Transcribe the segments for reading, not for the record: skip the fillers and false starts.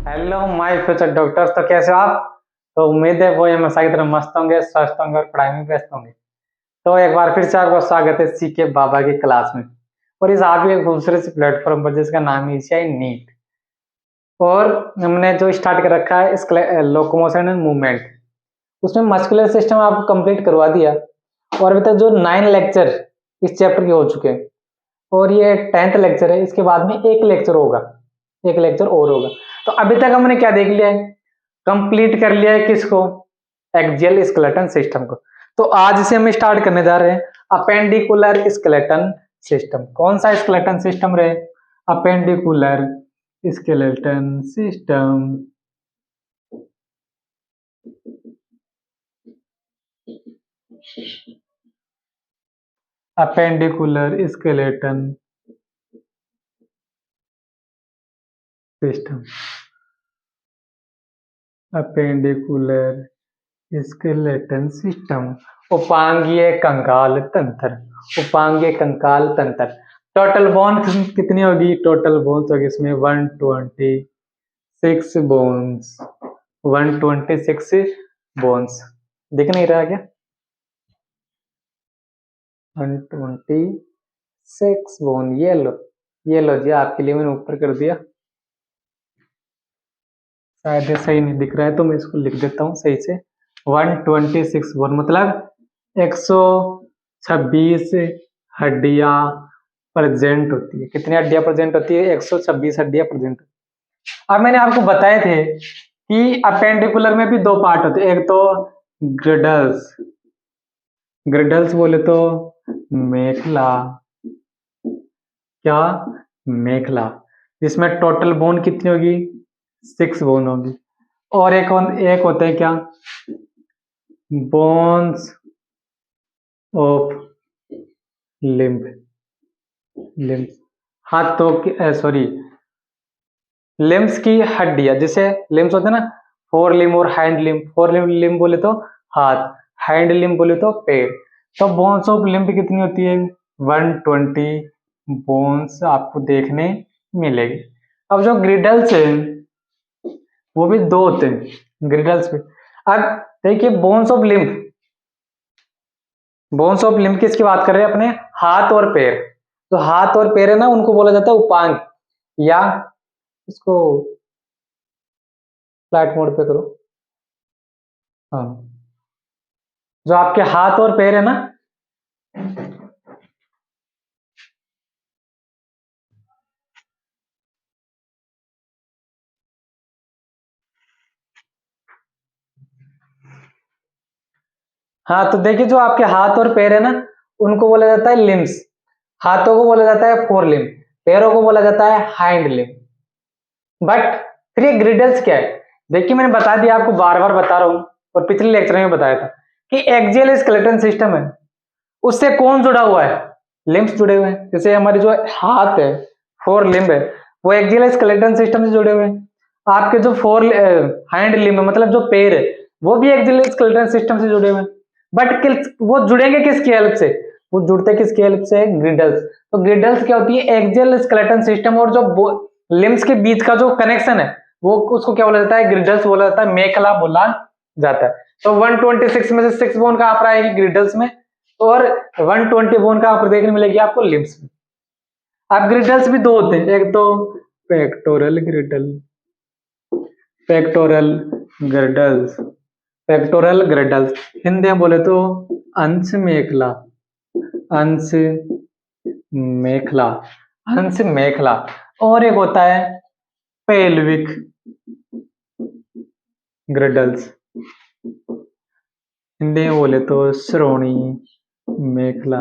Hello my future doctors. तो कैसे हो आप? तो उम्मीद है वो हमेशा की तरह मस्त होंगे, स्वस्थ होंगे और पढ़ाई में व्यस्त होंगे। तो एक बार फिर से आपका स्वागत है सीके बाबा की क्लास में, और इस आप एक खूबसूरत सी प्लेटफॉर्म पर जिसका नाम है नीट। और हमने जो स्टार्ट कर रखा है लोकोमोशन एंड मूवमेंट, उसमें मस्कुलर सिस्टम आपको कंप्लीट करवा दिया। और अभी तक जो 9 लेक्चर इस चैप्टर के हो चुके हैं, और ये 10th लेक्चर है। इसके बाद में एक लेक्चर होगा, एक लेक्चर और होगा। तो अभी तक हमने क्या देख लिया है? कंप्लीट कर लिया है किसको? एक्सियल स्केलेटन सिस्टम को। तो आज से हम स्टार्ट करने जा रहे हैं अपेंडिकुलर स्केलेटन सिस्टम। कौन सा स्केलेटन सिस्टम रहे? Appendicular skeleton system. Appendicular skeleton system. Appendicular skeleton system. उपांगीय कंकाल तंत्र। उपांगीय कंकाल तंत्र। टोटल बोन कितनी होगी? टोटल बोन्स होगी इसमें 126 बोन्स। 126 बोन्स। दिख नहीं रहा क्या? 126 बोन। ये लो जी, आपके लिए मैंने ऊपर कर दिया। शायद सही नहीं दिख रहा है तो मैं इसको लिख देता हूँ सही से। 126 बोन मतलब 126 हड्डियां प्रेजेंट होती है। कितनी हड्डियां प्रेजेंट होती है? 126 हड्डियां प्रेजेंट। अब मैंने आपको बताए थे कि अपेंडिकुलर में भी दो पार्ट होते हैं। एक तो ग्रिडल्स, ग्रिडल्स बोले तो मेखला। क्या? मेखला। जिसमें टोटल बोन कितनी होगी? 6 बोन होगी। और एक होते हैं क्या? Bones of limb. लिम्ब हाथों की, सॉरी, लिम्स की हड्डियां। जैसे लिम्स होते हैं ना, फोर लिम्ब और हैंड लिम्ब। फोर लिम्ब बोले तो हाथ, हैंड लिम्ब बोले तो पैर। तो बोन्स ऑफ लिम्ब कितनी होती है? 120 बोन्स आपको देखने मिलेगी। अब जो ग्रिडल्स है वो भी दो होते हैं ग्रिडल्स में। अब देखिए, bones of limb, bones of limb किसकी बात कर रहे हैं? अपने हाथ और पैर। तो हाथ और पैर है ना, उनको बोला जाता है उपांग, या इसको फ्लाइट मोड पे करो। हाँ, जो आपके हाथ और पैर है ना, हाँ, तो देखिए जो आपके हाथ और पैर है ना, उनको बोला जाता है लिम्स। हाथों को बोला जाता है फोर लिम्ब, पैरों को बोला जाता है हाइंड लिम्ब। बट फिर ये ग्रिडल्स क्या है? देखिए मैंने बता दिया आपको, बार बार बता रहा हूं, और पिछले लेक्चर में बताया था कि एक्सियल स्केलेटन सिस्टम है, उससे कौन जुड़ा हुआ है? लिम्स जुड़े हुए हैं। जैसे हमारे जो हाथ है, फोर लिम्ब है, वो एक्सियल स्केलेटन सिस्टम से जुड़े हुए हैं। आपके जो फोर हैंड लिम्ब मतलब जो पैर है, वो भी एक्सियल स्केलेटन सिस्टम से जुड़े हुए हैं। बट वो जुड़ेंगे किसकी हेल्प से? वो जुड़ते किसकी हेल्प से? ग्रिडल्स। तो ग्रिडल्स क्या होती है? एक्सियल स्केलेटन सिस्टम और जो लिम्स के बीच का जो कनेक्शन है, वो उसको क्या बोला जाता है? ग्रिडल्स बोला जाता है, मेखला बोला जाता है। तो 126 में से 6 बोन कहां पर आएगी? ग्रिडल्स में। और 120 बोन का आपको देखने मिलेगी आपको लिम्स में। अब ग्रिडल्स भी दो होते हैं, एक तो pectoral ग्रिडल, pectoral girdles, pectoral girdles. Hindi में बोले तो अंश मेखला, अंश मेखला, अंश मेखला। और एक होता है पेल्विक ग्रिडल्स, हिंदी में बोले तो श्रोणी मेखला।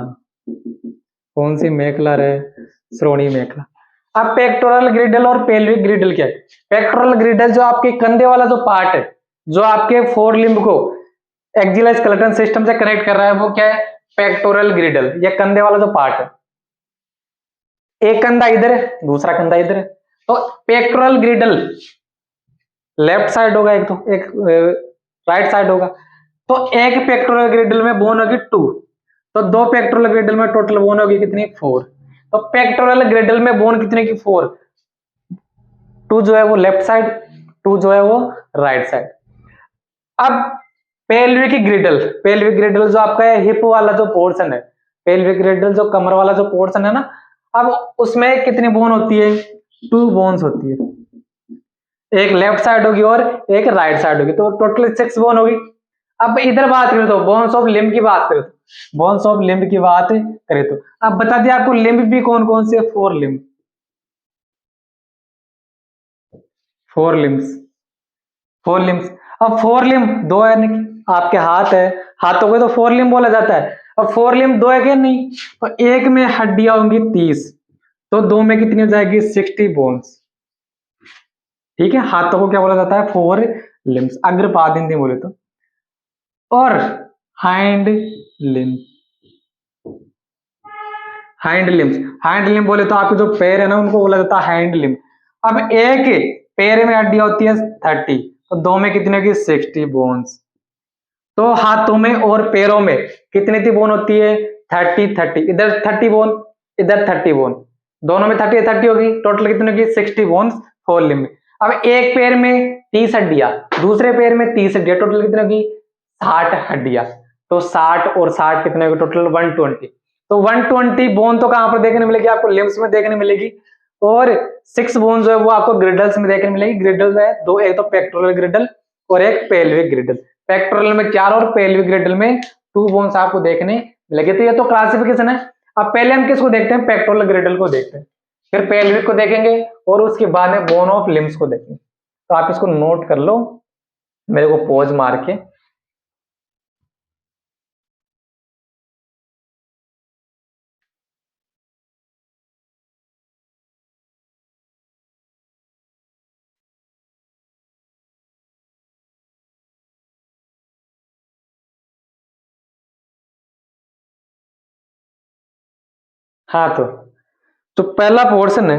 कौन सी मेखला रहे? श्रोणी मेखला। अब पेक्टोरल ग्रिडल और पेल्विक ग्रिडल क्या है? पेक्टोरल ग्रिडल जो आपके कंधे वाला जो पार्ट है, जो आपके फोर लिम्ब को एक्सियल स्केलेटन सिस्टम से कनेक्ट कर रहा है, वो क्या है? पेक्टोरल ग्रिडल। ये कंधे वाला जो पार्ट है, एक कंधा इधर है, दूसरा कंधा इधर है। तो पेक्टोरल ग्रिडल लेफ्ट साइड होगा, एक तो एक राइट साइड होगा। तो एक पेक्टोरल ग्रिडल में बोन होगी 2, तो दो पेक्टोरल ग्रिडल में टोटल बोन होगी कितनी? 4। तो पेक्टोरल ग्रिडल में बोन कितने की? 4। 2 जो है वो लेफ्ट साइड, 2 जो है वो राइट साइड। अब पेल्विक ग्रिडल, पेल्विक ग्रिडल जो आपका है हिप वाला जो पोर्शन है, पेल्विक ग्रिडल जो कमर वाला जो पोर्शन है ना, अब उसमें कितनी बोन होती है? 2 बोन्स होती है, एक लेफ्ट साइड होगी और एक राइट साइड होगी, तो टोटल 6 बोन होगी। अब इधर बात करें तो बोन्स ऑफ लिम्ब की बात करें तो, बोन्स ऑफ लिम्ब की बात करें तो अब बता दिया आपको लिम्ब भी कौन कौन से? 4 लिम्ब, 4 लिम्स, 4 लिम्स। अब 4 लिम्ब दो है नहीं, आपके हाथ है, हाथों को तो 4 लिम्ब बोला जाता है। अब 4 लिम्ब दो है क्या? नहीं, तो एक में हड्डियां होंगी 30, तो दो में कितनी हो जाएगी? 60 बोन्स। ठीक है, हाथों को क्या बोला जाता है? 4 लिम्स, अग्रपाद हिंदी बोले तो। और hind limb, hind limbs, hind limb बोले तो आपके जो पैर है ना उनको बोला जाता है हाइंड लिम्ब। अब एक पैर में हड्डियां होती है 30, तो दो में कितनी होगी? 60 बोन्स। तो हाथों में और पैरों में कितनी थी बोन होती है? 30 30, इधर 30 बोन, इधर 30 बोन, दोनों में 30 30 होगी, टोटल कितनी होगी? 60 बोन्स 4 लिम्ब में। अब एक पैर में 30 हड्डियां, दूसरे पैर में 30 हड्डियां, टोटल कितनी होगी? 60 हड्डियां। तो 60 और 60 कितने होगी? टोटल 120। तो 120 बोन तो कहां पर देखने मिलेगी आपको? लिम्स में देखने मिलेगी। और 6 बोन जो है वो आपको ग्रिडल्स में देखने मिलेगी। ग्रिडल है दो, एक तो पेक्टोरल ग्रिडल और एक पेल्विक ग्रिडल। पेक्टोरल में 4 और पेल्विक ग्रिडल में 2 बोन्स आपको देखने मिलेंगे। तो ये तो क्लासिफिकेशन है। अब पहले हम किसको देखते हैं? पेक्टोरल ग्रिडल को देखते हैं, फिर पेल्विक को देखेंगे और उसके बाद में बोन ऑफ लिम्स को देखेंगे। तो आप इसको नोट कर लो, मेरे को पॉज मार के। हाँ, तो पहला पोर्शन है,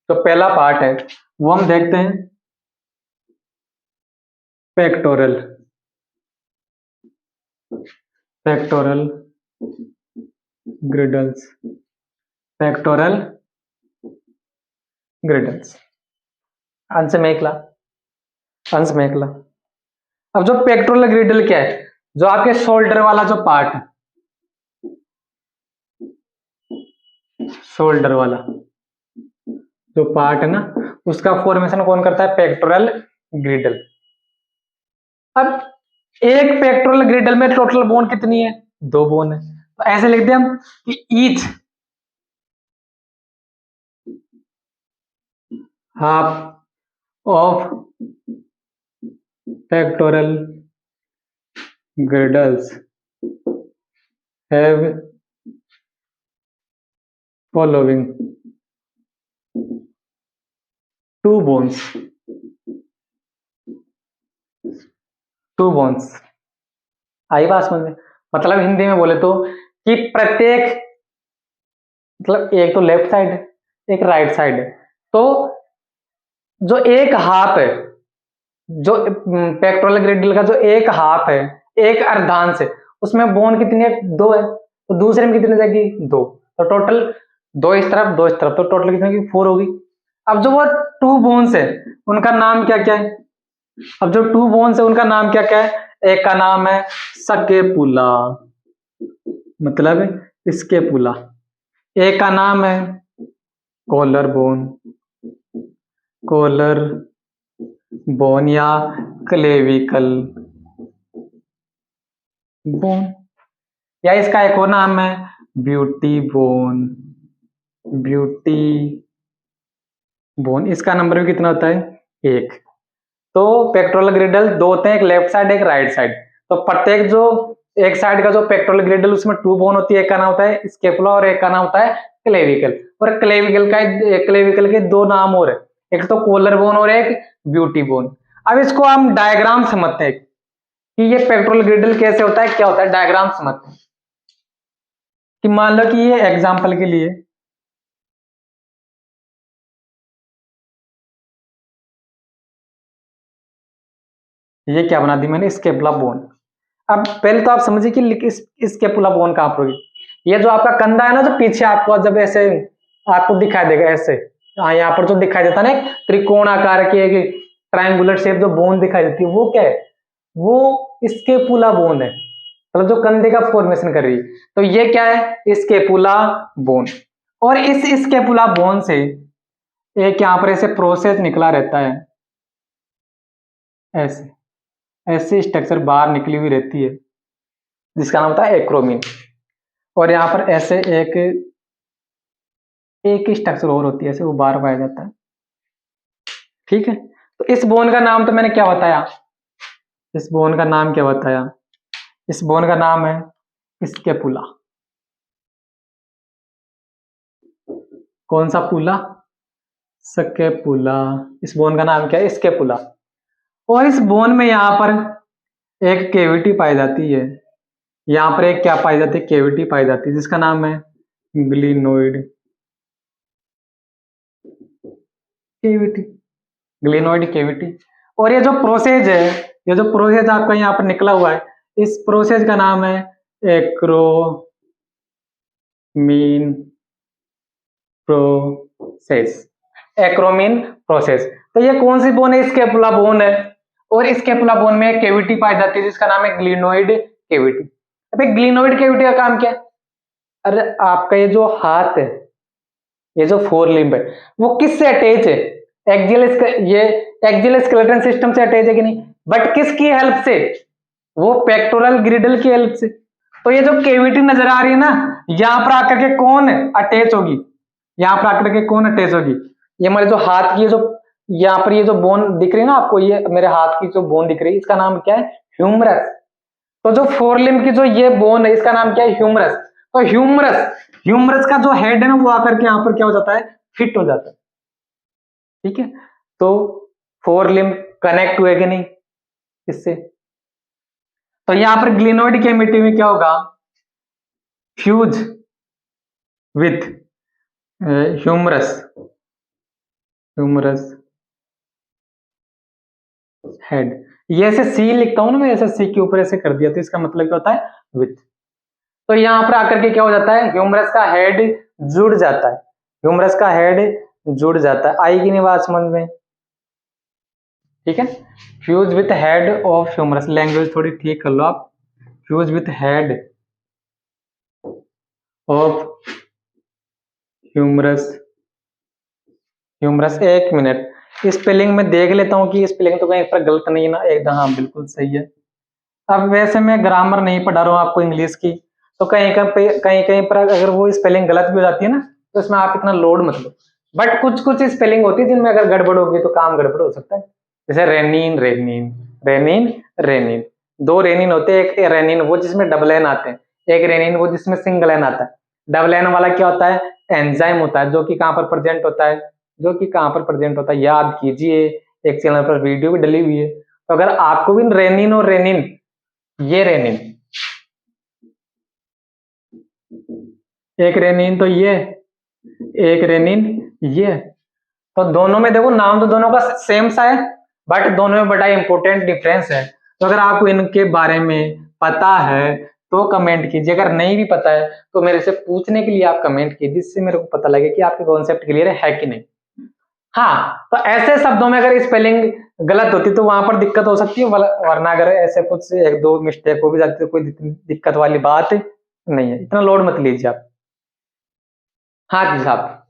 तो पहला पार्ट है वो हम देखते हैं pectoral, pectoral girdles, pectoral girdles. अंश मेखला, अंश मेखला। अब जो पेक्टोरल ग्रिडल क्या है? जो आपके शोल्डर वाला जो पार्ट है, शोल्डर वाला जो पार्ट है ना, उसका फॉर्मेशन कौन करता है? पेक्टोरल ग्रिडल। अब एक पेक्टोरल ग्रिडल में टोटल बोन कितनी है? 2 बोन है। तो ऐसे लिखते हैं हम कि each half of pectoral girdles have following 2 bones, 2 bones। आई बात समझ में? मतलब हिंदी में बोले तो कि प्रत्येक, मतलब एक तो लेफ्ट साइड है, एक राइट साइड है, तो जो एक हाफ है, जो पेक्टोरल ग्रिडल का जो एक हाफ है, एक अर्धांश है, उसमें बोन कितनी है? 2 है। तो दूसरे में कितनी जाएगी? 2। तो टोटल 2 इस तरफ 2 इस तरफ, तो टोटल कितनी होगी? 4 होगी। अब जो वो 2 बोन्स है उनका नाम क्या क्या है? अब जो 2 बोन्स है उनका नाम क्या क्या है? एक का नाम है स्केपुला, मतलब स्केपुला। एक का नाम है कॉलर बोन, कॉलर बोन या क्लेविकल बोन, या इसका एक और नाम है ब्यूटी बोन, ब्यूटी बोन। इसका नंबर भी कितना होता है? 1। तो पेक्टोरल ग्रिडल 2 होते हैं, एक लेफ्ट साइड एक राइट साइड। तो प्रत्येक जो एक साइड का जो पेक्टोरल ग्रिडल उसमें 2 बोन होती है, एक का नाम होता है स्केपुला और एक का नाम होता है क्लेविकल। और क्लेविकल के 2 नाम और है, एक तो कॉलर बोन और एक ब्यूटी बोन। अब इसको हम डायग्राम समझते हैं कि ये पेक्टोरल ग्रिडल कैसे होता है, क्या होता है, डायग्राम समझते हैं। कि मान लो कि ये एग्जाम्पल के लिए ये क्या बना दी मैंने? Scapula bone. अब पहले तो आप समझिए कि स्केपुला बोन कहां पर होगी। ये जो आपका कंधा है ना, जो पीछे आपको जब ऐसे आपको दिखाई देगा ऐसे, हाँ यहाँ पर जो दिखाई देता है ना, एक त्रिकोण आकार की एक ट्रायंगुलर शेप जो बोन दिखाई देती है वो क्या है, वो स्केपुला बोन है, मतलब जो कंधे का फॉर्मेशन कर रही है। तो ये क्या है, स्केपुला बोन। और इस स्केपुला बोन से एक यहां पर ऐसे प्रोसेस निकला रहता है, ऐसे ऐसे स्ट्रक्चर बाहर निकली हुई रहती है जिसका नाम होता है एक्रोमीन। और यहाँ पर ऐसे एक स्ट्रक्चर और होती है, ऐसे वो बाहर पाया जाता है। ठीक है, तो इस बोन का नाम तो मैंने क्या बताया, इस बोन का नाम क्या बताया, इस बोन का नाम है स्केपुला। कौन सा पुला, स्केपुला। इस बोन का नाम क्या है, स्केपुला। और इस बोन में यहाँ पर एक केविटी पाई जाती है, यहाँ पर एक क्या पाई जाती है, केविटी पाई जाती है जिसका नाम है ग्लिनोइड केविटी, ग्लिनोइड केविटी। और ये जो प्रोसेस है, ये जो प्रोसेस आपका यहाँ पर निकला हुआ है, इस प्रोसेस का नाम है एक्रोमीन प्रोसेस, एक्रोमीन प्रोसेस। तो ये कौन सी बोन है, स्केपुला बोन है। और स्केपुला बोन में एक केविटी पाई जाती है जिसका नाम है ग्लिनोइड केविटी। अब ग्लिनोइड केविटी का काम क्या है, अरे आपका ये जो हाथ है, ये जो फोर लिम्ब है, वो किससे अटैच है, ये एक्सियल स्केलेटन सिस्टम से अटैच है कि नहीं, बट किसकी हेल्प से, वो पेक्टोरल ग्रिडल की हेल्प से। तो ये जो केविटी नजर आ रही है ना, यहां पर आकर के कौन अटैच होगी, यहां पर आकर के कौन अटैच होगी, ये हमारे जो हाथ की जो यहाँ पर ये जो बोन दिख रही है ना आपको, ये मेरे हाथ की जो बोन दिख रही है, इसका नाम क्या है, ह्यूमरस। तो जो फोर लिम्ब की जो ये बोन है, इसका नाम क्या है, ह्यूमरस। तो ह्यूमरस का जो हेड है ना, वो आकर के यहाँ पर क्या हो जाता है, फिट हो जाता है। ठीक है, तो फोर लिम्ब कनेक्ट हुए कि नहीं इससे। तो यहां पर ग्लिनोइड केविटी में क्या होगा, फ्यूज विथ ह्यूमरस हेड। ये ऐसे सी लिखता हूं ना मैं, ऐसे सी के ऊपर ऐसे कर दिया, तो इसका मतलब क्या होता है, विथ। तो यहां पर आकर के क्या हो जाता है, ह्यूमरस का हेड जुड़ जाता है, ह्यूमरस का हेड जुड़ जाता है। आई की नहीं बात समझ में, ठीक है। Fuse with head of humerus, language थोड़ी ठीक कर लो आप, fuse with head of humerus. Humerus, एक मिनट, स्पेलिंग में देख लेता हूँ कि स्पेलिंग तो कहीं पर गलत नहीं है ना, एकदम हाँ बिल्कुल सही है। अब वैसे मैं ग्रामर नहीं पढ़ा रहा हूँ आपको इंग्लिश की, तो कहीं कहीं पर अगर वो स्पेलिंग गलत भी हो जाती है ना, तो इसमें आप इतना लोड मत लो। बट कुछ कुछ स्पेलिंग होती है जिनमें अगर गड़बड़ होगी तो काम गड़बड़ हो सकता है। जैसे रेनिन रेनिन, रेनिन रेनिन, दो रेनिन होते हैं, एक रेनिन वो जिसमें डबल एन आते हैं, एक रेनिन वो जिसमें सिंगल एन आता है। डबल एन वाला क्या होता है, एंजाइम होता है, जो कि कहाँ पर प्रेजेंट होता है, जो कि कहाँ पर प्रेजेंट होता है, याद कीजिए, एक चैनल पर वीडियो भी डली हुई है। तो अगर आपको भी रेनिन और रेनिन, ये रेनिन, एक रेनिन तो ये, एक रेनिन ये, तो दोनों में देखो नाम तो दोनों का सेम सा है, बट दोनों में बड़ा इंपॉर्टेंट डिफरेंस है। तो अगर आपको इनके बारे में पता है तो कमेंट कीजिए, अगर नहीं भी पता है तो मेरे से पूछने के लिए आप कमेंट कीजिए, जिससे मेरे को पता लगे कि आपके कॉन्सेप्ट क्लियर है कि नहीं। हाँ, तो ऐसे शब्दों में अगर स्पेलिंग गलत होती तो वहां पर दिक्कत हो सकती है, वरना अगर ऐसे कुछ एक दो मिस्टेक हो भी जाती तो कोई दिक्कत वाली बात नहीं है, इतना लोड मत लीजिए आप। हाँ जी साहब,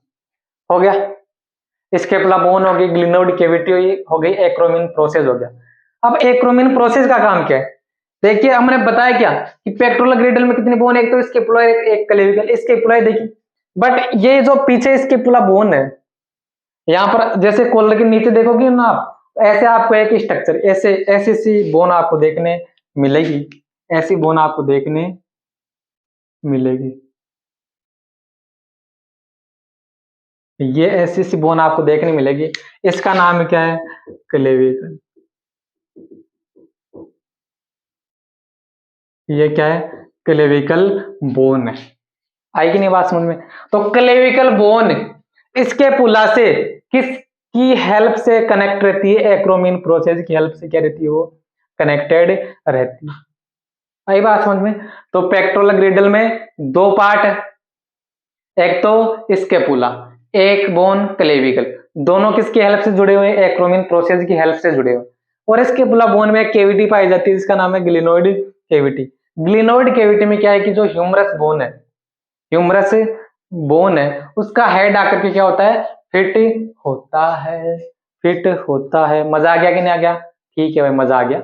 हो गया, स्केपुला बोन हो गई, ग्लिनोइड केविटी हो गई, एक्रोमीन प्रोसेस हो गया। अब एक्रोमीन प्रोसेस का काम क्या है, देखिए हमने बताया क्या कि पेक्टोरल ग्रिडल में कितनी बोन है, एक तो स्केपुला, एक क्लेविकल, स्केपुला देखिए। बट ये जो पीछे स्केपुला बोन है, यहाँ पर जैसे कॉलर के नीचे देखोगे ना आप, ऐसे आपको एक स्ट्रक्चर, ऐसे ऐसी सी बोन आपको देखने मिलेगी, ऐसी बोन आपको देखने मिलेगी, ये ऐसी सी बोन आपको देखने मिलेगी, इसका नाम क्या है, क्लेविकल। ये क्या है, क्लेविकल बोन है। आई कि नहीं बात समझ में। तो क्लेविकल बोन इसके पुला से किस की हेल्प से कनेक्ट रहती है, एक्रोमीन प्रोसेस की हेल्प से क्या रहती है, वो कनेक्टेड रहती है। आई बात समझ में। तो पेक्टोरल ग्रिडल में दो पार्ट है, एक तो स्केपुला, एक बोन क्लेविकल, दोनों किसकी हेल्प से जुड़े हुए हैं? एक्रोमिन प्रोसेस की हेल्प से जुड़े हुए। और इस स्कैपुला बोन में केविटी पाई जाती है जिसका नाम है ग्लिनोइड केविटी। ग्लिनोइड केविटी में क्या है कि जो ह्यूमरस बोन है, ह्यूमरस बोन है, उसका हेड आकर के क्या होता है? फिट होता है, फिट होता है। मजा आ गया कि नहीं आ गया? ठीक है भाई, मजा आ गया।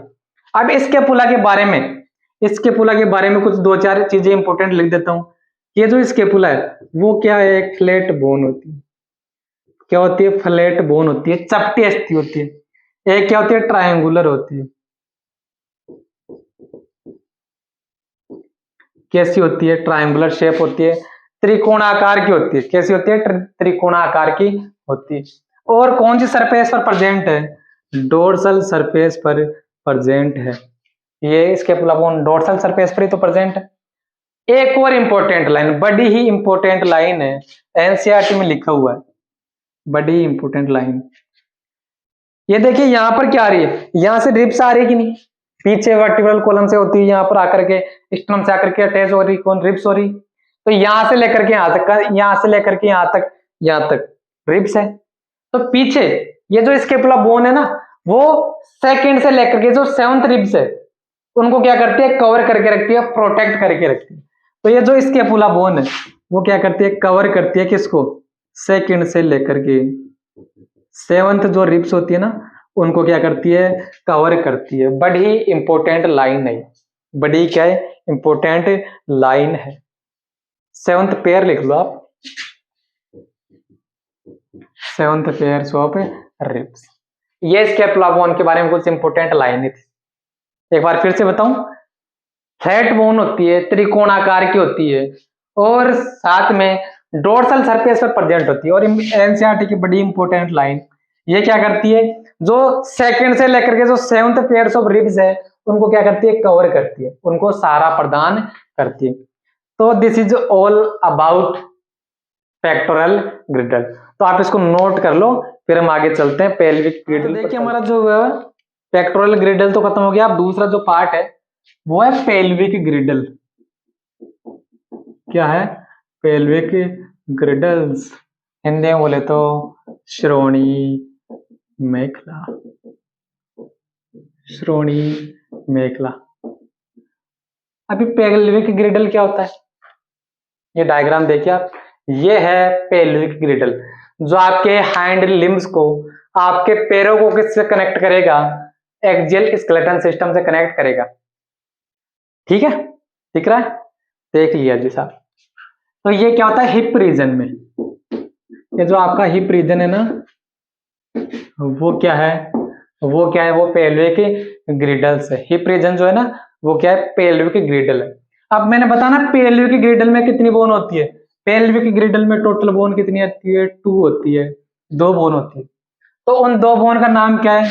अब इस स्कैपुला के बारे में, इस स्कैपुला के बारे में कुछ दो चार चीजें इंपॉर्टेंट लिख देता हूं। ये जो स्कैपुला है वो क्या है? एक फ्लैट बोन होती है। क्या होती है? फ्लैट बोन होती है, चपटी अस्थि होती है। एक क्या होती है? ट्रायंगुलर होती है। कैसी होती है? ट्रायंगुलर शेप होती है, त्रिकोणाकार की होती है। कैसी होती है? त्रिकोणाकार की होती है। और कौन सी सरफेस पर प्रेजेंट है? डोर्सल सरफेस पर प्रेजेंट है। ये स्कैपुला बोन डोर्सल सरफेस पर ही तो प्रेजेंट है। एक और इंपॉर्टेंट लाइन, बड़ी ही इंपॉर्टेंट लाइन है, एनसीईआरटी में लिखा हुआ है, बड़ी इंपॉर्टेंट लाइन। ये देखिए यहां पर क्या आ रही है? यहां से रिब्स आ रही है कि नहीं? पीछे वर्टिब्रल कॉलम से होती है, यहां पर आकर के स्टर्नम से आकर के अटैच हो रही, कौन? रिब्स हो रही। तो यहां से लेकर के यहां तक, यहां से लेकर के यहां तक रिब्स है। तो पीछे ये जो स्कैपुला बोन है ना, वो सेकंड से लेकर के जो सेवंथ रिब्स है उनको क्या करती है? कवर करके रखती है, प्रोटेक्ट करके रखती है। तो ये जो स्कैपुला बोन है वो क्या करती है? कवर करती है किसको? सेकंड से लेकर के सेवंथ जो रिब्स होती है ना, उनको क्या करती है? कवर करती है। बड़ी इंपॉर्टेंट लाइन है, बड़ी क्या है? इंपॉर्टेंट लाइन है। सेवंथ पेयर लिख लो आप, सेवंथ पेयर ऑफ रिब्स। ये स्कैपुला बोन के बारे में कुछ इंपॉर्टेंट लाइनें थी। एक बार फिर से बताऊं, फ्लैट बोन होती है, त्रिकोणाकार की होती है, और साथ में डोर्सल सरफेस पर प्रेजेंट होती है। और एनसीईआरटी की बड़ी इंपॉर्टेंट लाइन, ये क्या करती है? जो सेकंड से लेकर के जो सेवंथ पेयर्स ऑफ रिब्स है उनको क्या करती है? कवर करती है, उनको सहारा प्रदान करती है। तो this is all about pectoral ग्रिडल। तो आप इसको नोट कर लो, फिर हम आगे चलते हैं पेल्विक ग्रिडल। देखिए हमारा जो पेक्टोरल ग्रिडल तो खत्म हो गया। अब दूसरा जो पार्ट है वो है पेल्विक ग्रिडल। क्या है? पेल्विक ग्रिडल्स, हिंदी में बोले तो श्रोणी मेखला, श्रोणी मेखला। अभी पेल्विक ग्रिडल क्या होता है? ये डायग्राम देखिए आप, ये है पेल्विक ग्रिडल, जो आपके हाइंड लिम्स को, आपके पैरों को किससे कनेक्ट करेगा? एक्सियल स्केलेटन सिस्टम से कनेक्ट करेगा। ठीक है, दिख रहा है? देख लिया जी साहब। तो ये क्या होता है? हिप रीजन में, ये जो आपका हिप रीजन है ना, वो क्या है? वो क्या है? वो पेल्विक ग्रिडल्स है। हिप रीजन जो है ना, वो क्या है? पेल्विक ग्रिडल है। अब मैंने बताना पेल्विक ग्रिडल में कितनी बोन होती है। पेल्विक ग्रिडल में टोटल बोन कितनी होती है? 2 होती है, 2 बोन होती है। तो उन 2 बोन का नाम क्या है?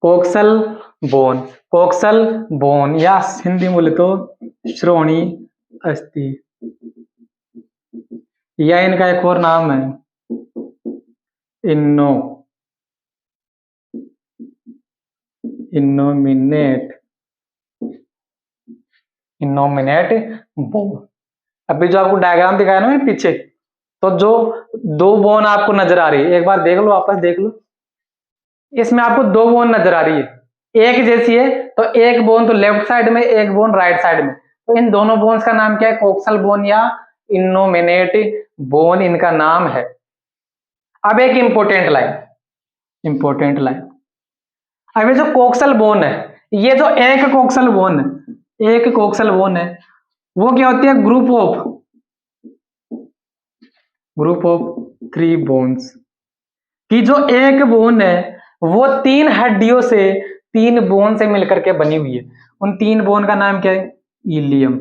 कोक्सल बोन, कोक्सल बोन, या हिंदी बोले तो श्रोणी अस्थि, या इनका एक और नाम है इन्नो, इनोमिनेट, इनोमिनेट बोन। अभी जो आपको डायग्राम दिखाया ना मैं पीछे, तो जो 2 बोन आपको नजर आ रही है, एक बार देख लो, वापस देख लो। इसमें आपको 2 बोन नजर आ रही है, एक जैसी है। तो एक बोन तो लेफ्ट साइड में, एक बोन राइट साइड में। तो इन दोनों बोन्स का नाम क्या है? कोक्सल बोन या इनोमिनेट बोन इनका नाम है। अब एक इंपॉर्टेंट लाइन, इंपॉर्टेंट लाइन। अब ये जो कोक्सल बोन है, ये जो एक कोक्सल बोन है, एक कोक्सल बोन है, वो क्या होती है? ग्रुप ऑफ 3 बोन्स की। जो एक बोन है वो 3 हड्डियों से, 3 बोन से मिलकर के बनी हुई है। उन 3 बोन का नाम क्या है? इलियम,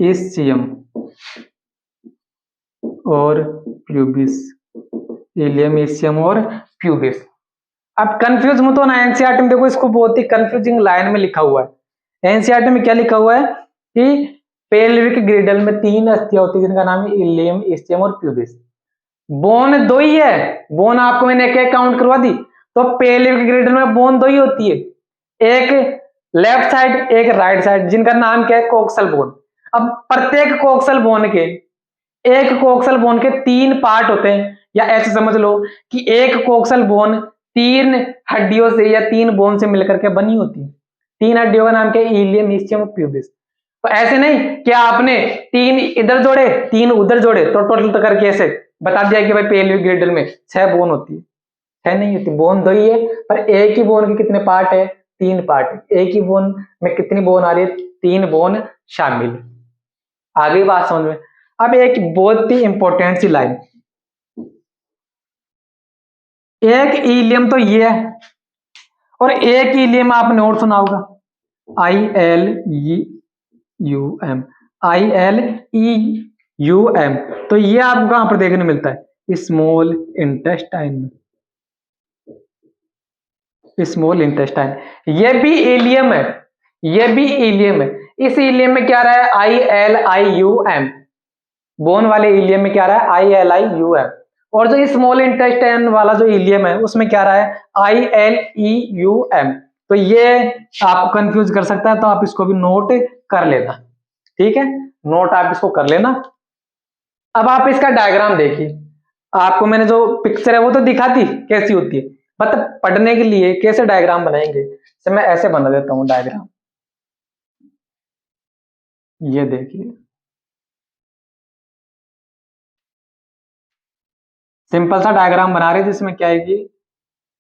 इस्चियम और प्यूबिस, इलियम, इस्चियम और प्यूबिस। अब कंफ्यूज मत होना, एनसीईआरटी में देखो इसको बहुत ही कंफ्यूजिंग लाइन में लिखा हुआ है। एनसीईआरटी में क्या लिखा हुआ है कि पेल्विक ग्रिडल में 3 अस्थियां होती है जिनका नाम है इलियम, इस्चियम और प्यूबिस। बोन 2 ही है, बोन आपको मैंने एक काउंट करवा दी। तो पेल्विक ग्रिडल में बोन 2 ही होती है, एक लेफ्ट साइड, एक राइट साइड, जिनका नाम क्या है? Coxal bone. अब प्रत्येक कोक्सल बोन के एक कोक्सल बोन के 3 पार्ट होते हैं, या ऐसे समझ लो कि एक कोक्सल बोन 3 हड्डियों से या 3 बोन से मिलकर के बनी होती है। 3 हड्डियों का नाम क्या है? इलियम, इस्चियम और प्यूबिस। तो ऐसे नहीं कि आपने 3 इधर जोड़े 3 उधर जोड़े तो टोटल तो करके ऐसे बता दिया कि भाई पेल्विक गिरडल में 6 बोन होती है। 6 नहीं होती, बोन 2 ही है, पर एक ही बोन के कितने पार्ट है? 3 पार्ट है। एक ही बोन में कितनी बोन आ रही है? 3 बोन शामिल। आ गई बात समझ में? अब एक बहुत ही इंपॉर्टेंट सी लाइन, एक इलियम तो ये है और एक इलियम आपने और सुना होगा, ILEUM, ILEUM। तो ये आपको कहां पर देखने मिलता है? स्मॉल इंटेस्टाइन में। स्मॉल इंटेस्टाइन ये भी इलियम है, ये भी इलियम है। इस इलियम में क्या रहा है? ILIUM। बोन वाले इलियम में क्या रहा है? ILIUM। और जो स्मॉल इंटेस्टाइन वाला जो इलियम है उसमें क्या रहा है? ILEUM। तो ये आपको कंफ्यूज कर सकता है, तो आप इसको भी नोट कर लेना। ठीक है, नोट आप इसको कर लेना। अब आप इसका डायग्राम देखिए, आपको मैंने जो पिक्चर है वो तो दिखा दी कैसी होती है, मतलब पढ़ने के लिए कैसे डायग्राम बनाएंगे, तो मैं ऐसे बना देता हूं डायग्राम। ये देखिए, सिंपल सा डायग्राम बना रहे जिसमें क्या है कि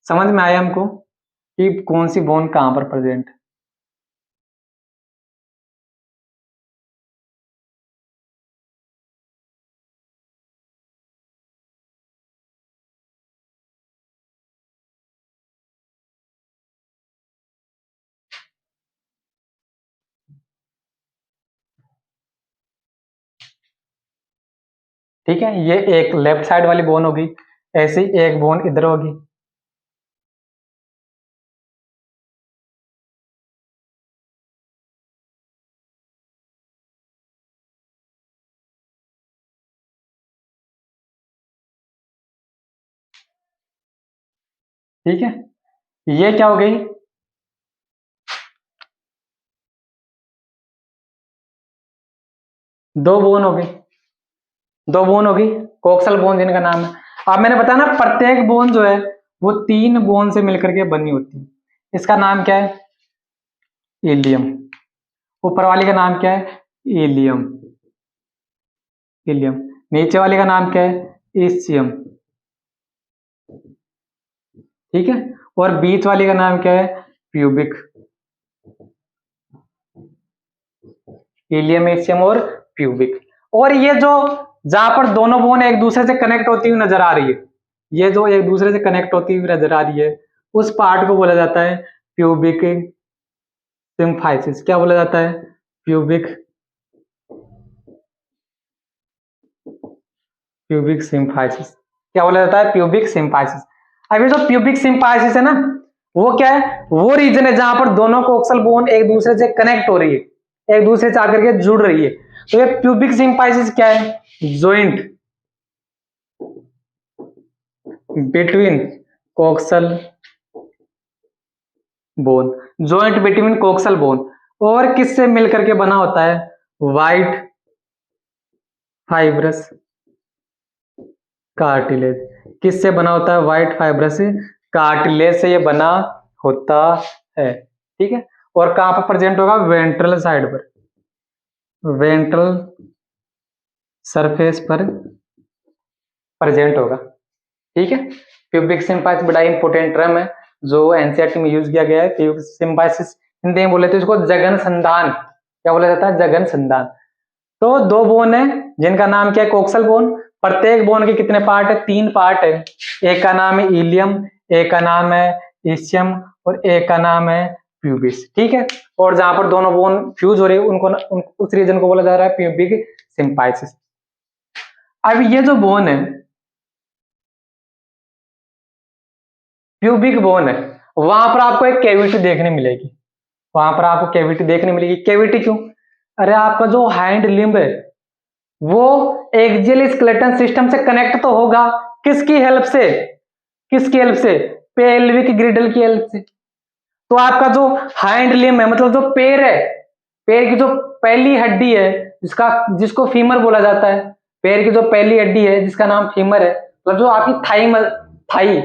समझ में आया हमको कि कौन सी बोन कहां पर प्रेजेंट है। ठीक है, ये एक लेफ्ट साइड वाली बोन होगी, ऐसे ही एक बोन इधर होगी। ठीक है, ये क्या हो गई? दो बोन हो गई, दो बोन होगी, कोक्सल बोन जिनका नाम है। अब मैंने बताया ना, प्रत्येक बोन जो है वो 3 बोन से मिलकर के बनी होती है। इसका नाम क्या है? इलियम। ऊपर वाली का नाम क्या है? Ilium, ilium. नीचे वाली का नाम क्या है? इसियम। ठीक है, और बीच वाली का नाम क्या है? प्यूबिक। इलियम, इसियम और प्यूबिक। और ये जो जहां पर दोनों बोन एक दूसरे से कनेक्ट होती हुई नजर आ रही है, ये जो एक दूसरे से कनेक्ट होती हुई नजर आ रही है, उस पार्ट को बोला जाता है प्यूबिक सिम्फाइसिस। क्या बोला जाता है? Pubic, pubic symphysis. क्या बोला जाता है? Pubic symphysis. अब ये जो प्यूबिक सिम्फाइसिस है ना, वो क्या है? वो रीजन है जहां पर दोनों कोक्सल बोन एक दूसरे से कनेक्ट हो रही है, एक दूसरे से आकर के जुड़ रही है। तो ये प्यूबिक सिम्फाइसिस क्या है? Joint between coxal bone, joint between coxal bone. और किससे मिलकर के बना होता है? White fibrous cartilage. किससे बना होता है? वाइट फाइब्रस कार्टिलेज से ये बना होता है। ठीक है, और कहां पर प्रेजेंट होगा? वेंट्रल साइड पर, वेंट्रल सरफेस पर प्रेजेंट होगा। ठीक है, प्यूबिक सिम्पाइसिस बड़ा इंपोर्टेंट टर्म है जो एनसीईआरटी में यूज किया गया है। प्यूबिक सिम्पाइसिस हिंदी में बोले तो इसको जगन संधान, क्या बोला जाता है? जगन संधान। तो दो बोन है जिनका नाम क्या है? Coxal bone. प्रत्येक बोन के कितने पार्ट है? 3 पार्ट है। एक का नाम है इलियम, एक का नाम है इसियम और एक का नाम है प्यूबिस। ठीक है, और जहां पर दोनों बोन फ्यूज हो रही है उस रीजन को बोला जा रहा है प्यूबिक सिम्पाइसिस। अब ये जो बोन है, प्यूबिक बोन है, वहां पर आपको एक कैविटी देखने मिलेगी, वहां पर आपको कैविटी देखने मिलेगी। कैविटी क्यों? अरे आपका जो हैंड लिम्ब है वो एक्सियल स्केलेटन सिस्टम से कनेक्ट तो होगा, किसकी हेल्प से? किसकी हेल्प से? पेल्विक ग्रिडल की हेल्प से। तो आपका जो हैंड लिम्ब है, मतलब जो पैर है, पैर की जो पहली हड्डी है जिसको फीमर बोला जाता है, पैर की जो पहली हड्डी है जिसका नाम फीमर है, मतलब जो आपकी थाई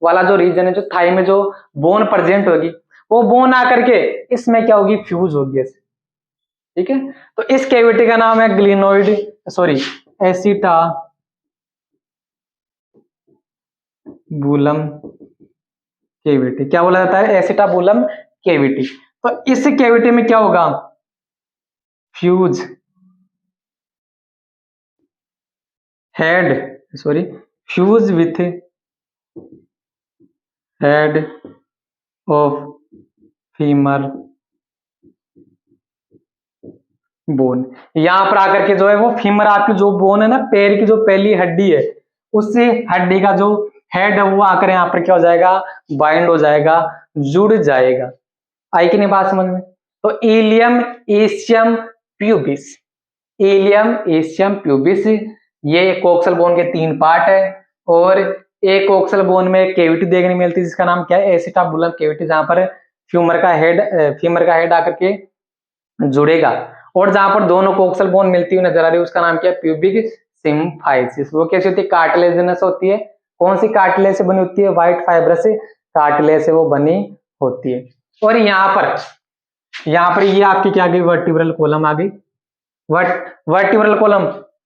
वाला जो रीजन है, जो थाई में जो बोन प्रेजेंट होगी, वो बोन आकर के इसमें क्या होगी, फ्यूज होगी ऐसे। ठीक है, तो इस कैविटी का नाम है ग्लिनोइड, सॉरी एसिटाबुलम कैविटी। क्या बोला जाता है, एसिटाबुलम कैविटी। तो इस कैविटी में क्या होगा, fuse fuse with head of femur bone. यहां पर आकर के जो है वो फीमर, आपकी जो बोन है ना, पैर की जो पहली हड्डी है, उससे हड्डी का जो हेड है वो आकर यहाँ पर क्या हो जाएगा, बाइंड हो जाएगा, जुड़ जाएगा। आई कि नहीं बात समझ में। तो इलियम एशियम प्यूबिस, इलियम एशियम प्यूबिस, ये कोक्सल बोन के 3 पार्ट है, और एक कोक्सल बोन में कैविटी देखने मिलती है जिसका नाम क्या है, एसिटाबुलम कैविटी, जहां पर फीमर का हेड आकर के जुड़ेगा, और जहां पर दोनों कोक्सल बोन मिलती हुई नजर आ रही है उसका नाम क्या है, प्यूबिक सिम्फाइसिस। वो कैसी होती है, कार्टिलेजिनस होती है। कौन सी कार्टिलेज से बनी होती है, व्हाइट फाइब्रस कार्टिलेज से वो बनी होती है। और यहाँ पर ये आपकी क्या आ गई, वर्टिब्रल कॉलम आ गई।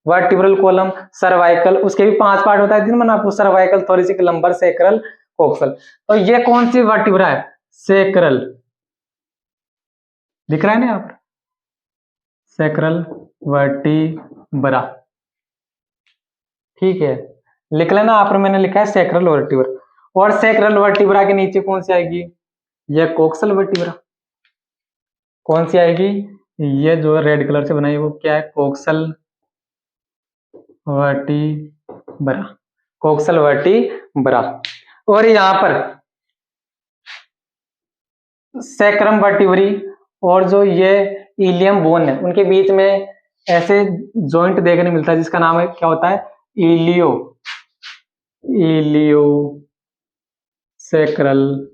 वर्टिब्रल कॉलम सर्वाइकल, उसके भी 5 पार्ट होता है दिन में आपको, cervical, thoracic, lumbar, sacral, coxal. तो ये कौन सी वर्टिब्रा है, सैक्रल, दिख रहा है ना यहाँ पर, सैक्रल वर्टिब्रा। ठीक है, लिख लेना आप, मैंने लिखा है सैक्रल वर्टिब्रा। और सैक्रल वर्टिब्रा के नीचे कौन सी आएगी, यह कोक्सल वर्टिब्रा। कौन सी आएगी, ये जो रेड कलर से बनाई वो क्या है, कोक्सल वर्टिब्रा, कोक्सल वर्टिब्रा। और यहाँ पर सैक्रम वर्टिब्री और जो ये इलियम बोन है, उनके बीच में ऐसे जॉइंट देखने मिलता है जिसका नाम है क्या होता है, इलियो सैक्रल,